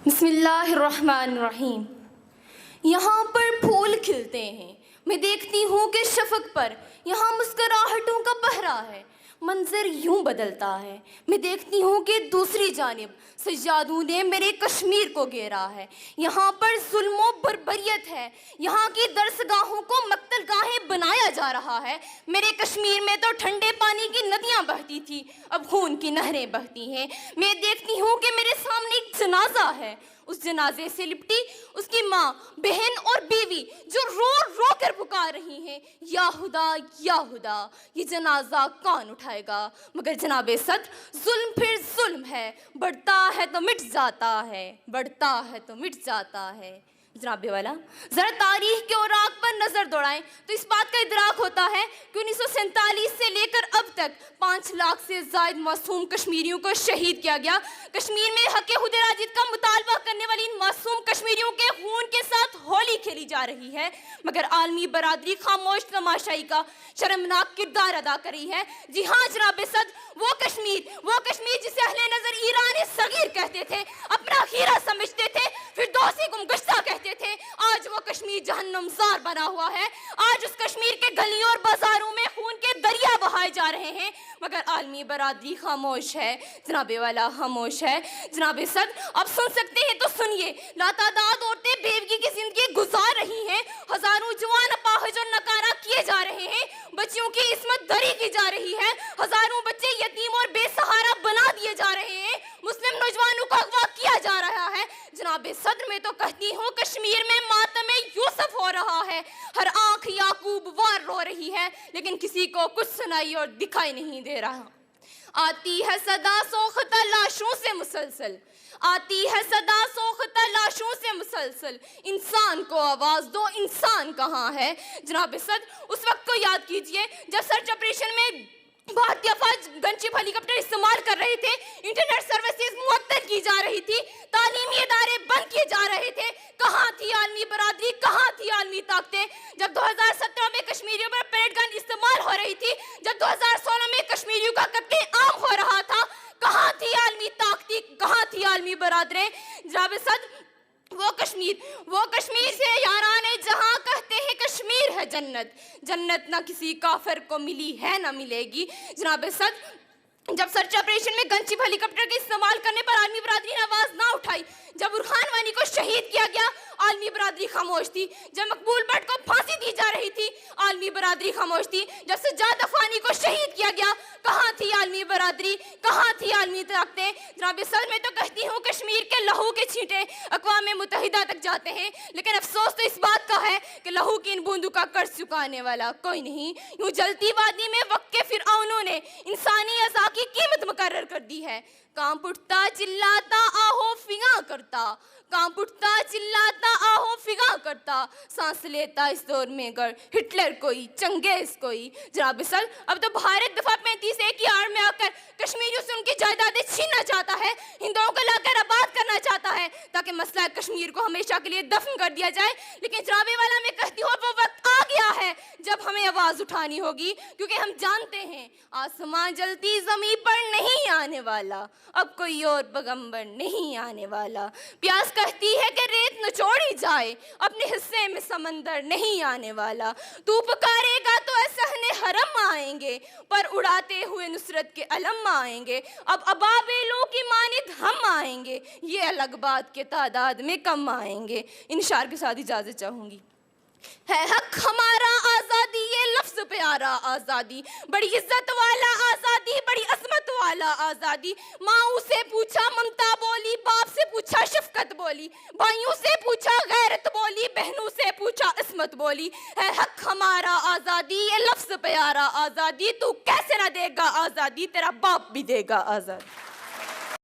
بسم اللہ الرحمن الرحیم۔ یہاں پر پھول کھلتے ہیں، میں دیکھتی ہوں کہ شفق پر یہاں مسکراہٹوں کا پہرا ہے، منظر یوں بدلتا ہے۔ میں دیکھتی ہوں کہ دوسری جانب سجادوں نے میرے کشمیر کو گھیرا ہے، یہاں پر ظلم و بربریت ہے، یہاں کی درسگاہوں کو مقتل گاہیں بنایا جا رہا ہے۔ میرے کشمیر میں تو ٹھنڈے پانی کی ندیاں بہتی تھی، اب خون کی نہریں بہتی ہیں۔ میں دیکھتی ہوں کہ میرے سامنے ایک جنازہ ہے، اس جنازے سے لپٹی اس کی ماں، بہن اور بیوی جو رو رو کر پکار رہی ہیں، یا خدا یا خدا، یہ جنازہ کون اٹھائے گا؟ مگر جناب صدر، ظلم پھر ظلم ہے، بڑھتا ہے تو مٹ جاتا ہے، بڑھتا ہے تو مٹ جاتا ہے۔ جناب والا، ذرا تاریخ کے اوراق پر نظر دوڑائیں تو اس بات کا ادراک ہوتا ہے کہ 1947 سے لے کر اب تک 5 لاکھ سے زائد معصوم کشمیریوں کو شہید کیا گیا۔ کشمیر میں حق خود ارادیت کا مطالبہ کرنے والی ان معصوم کشمیریوں کے خون کے ساتھ ہولی کھیلی جا رہی ہے، مگر عالمی برادری خاموش تماشائی کا شرمناک کردار ادا کر رہی ہے۔ جی ہاں جناب صدر، وہ کشمیر جسے اہل نظر ایران صغیر کہتے تھے، اپنا خیرہ سمجھتے تھے، فردوسی گمگشتہ کہتے تھے، آج وہ کشمیر جہنم زار بنا ہوا ہے۔ آج اس کشمیر کے گلیوں اور بازاروں میں خون کے دریا بہائے جا رہے ہیں، مگر عالمی برادری خاموش ہے۔ جناب والا خاموش ہے۔ جناب صدر، آپ سن سکتے ہیں تو سنیے، لاتعداد عورتیں بیوگی کی زندگی گزار رہی ہیں، ہزاروں جوان اپاہج اور نکارہ کیے جا رہے ہیں، بچیوں کی عصمت دری کی جا رہی ہے، ہزاروں بچے یتیم اور بے سہارا بنا دیے جا رہے ہیں، مسلم نوجوانوں کو اغوا کیا جا رہا ہے۔ جناب صدر، میں تو کہتی ہوں کشمیر میں ماتم یوسف ہو رہا ہے، ہر آنکھ یعقوب وار رو رہی ہے، لیکن کسی کو کچھ سنائی اور دکھائی نہیں دے رہا۔ آتی ہے صدا سوختہ لاشوں سے مسلسل، آتی ہے صدا سوختہ لاشوں سے مسلسل، انسان کو آواز دو، انسان کہاں ہے؟ جناب صدر، اس وقت کو یاد کیجئے جب سرچ آپریشن میں بھارتی افواج گن شپ ہیلی کاپٹر استعمال کر رہے تھے، انٹرنیٹ سروسز معطل کی جا رہی تھی، تعلیمی ادارے بند کیے جا رہے تھے، کہاں تھی عالمی برادری، کہاں تھی عالمی طاقتیں؟ جب 2017 میں کشمیریوں پر پیڈ گن استعمال ہو رہی تھی، جب 2016 میں کشمیریوں کا قتل عام ہو رہا تھا، کہاں تھی عالمی طاقتیں، کہاں تھی عالمی برادریں؟ جناب صدر، وہ کشمیر سے یاران جہاں کہتے ہیں کشمیر ہے جنت، جنت نہ کسی کافر کو ملی ہے نہ ملے گی۔ جناب صدر، جب سرچ آپریشن میں گن شپ ہیلی کاپٹر کے استعمال کرنے پر عالمی برادری نے آواز نہ اٹھائی، جب برہان وانی کو شہید کیا گیا، عالمی برادری خاموش تھی، جب مقبول بٹ کو پھانسی دی جا رہی تھی، عالمی برادری خاموش تھی، جب سجاد افغانی کو شہید کیا گیا، کہاں تھی عالمی برادری، کہاں تھی عالمی طاقتیں؟ جناب صدر، میں تو کہتی ہوں کشمیر کے لہو کے چھینٹے اقوام متحدہ تک جاتے ہیں، لیکن افسوس تو اس بات کا ہے کہ لہو کی ان بوندوں کا قرض چکانے والا کوئی نہیں۔ یوں جلتی وادی میں وقت کے فرعونوں نے انسانی اعضاء کی قیمت مقرر کر دی ہے۔ کانپ اٹھتا چلاتا آہو فغاں کرتا، کانپ اٹھتا چلاتا آہو فغاں کرتا، سانس لیتا اس دور میں گر ہٹلر کوئی، چنگیز کوئی۔ جناب صدر، اب تو بھارت دفعہ 35A کی آڑ میں آ کر کشمیریوں سے ان کی جائیدادیں چھیننا چاہتا ہے، ہندوؤں کو لا کر آباد کرنا چاہتا ہے تاکہ مسئلہ کشمیر کو ہمیشہ کے لیے دفن کر دیا جائے۔ لیکن جناب والا، میں کہتی ہوں وہ وقت آ گیا ہے جب ہمیں آواز اٹھانی ہوگی، کیونکہ ہم جانتے ہیں آسمان جلتی زمین پر نہیں آنے والا، اب کوئی اور پیغمبر نہیں آنے والا۔ پیاس کہتی ہے کہ ریت نچوڑی جائے، اپنے حصے میں سمندر نہیں آنے والا۔ تو پکارے گا تو اے صحن حرم آئیں گے، پر اڑاتے ہوئے نصرت کے علم آئیں گے، اب ابابیلوں کی مانند ہم آئیں گے، یہ الگ بات کے تعداد میں کم آئیں گے۔ ان اشعار کے ساتھ اجازت چاہوں گی۔ ہے حق ہمارا آزادی، یہ لفظ پیارا آزادی، بڑی عزت والا آزادی، بڑی عظمت والا آزادی۔ ماؤں سے پوچھا ممتا بولی، باپ سے پوچھا شفقت بولی، بھائیوں سے پوچھا غیرت بولی، بہنوں سے پوچھا عصمت بولی۔ ہے حق ہمارا آزادی، یہ لفظ پیارا آزادی، تو کیسے نہ دے گا آزادی، تیرا باپ بھی دے گا آزادی۔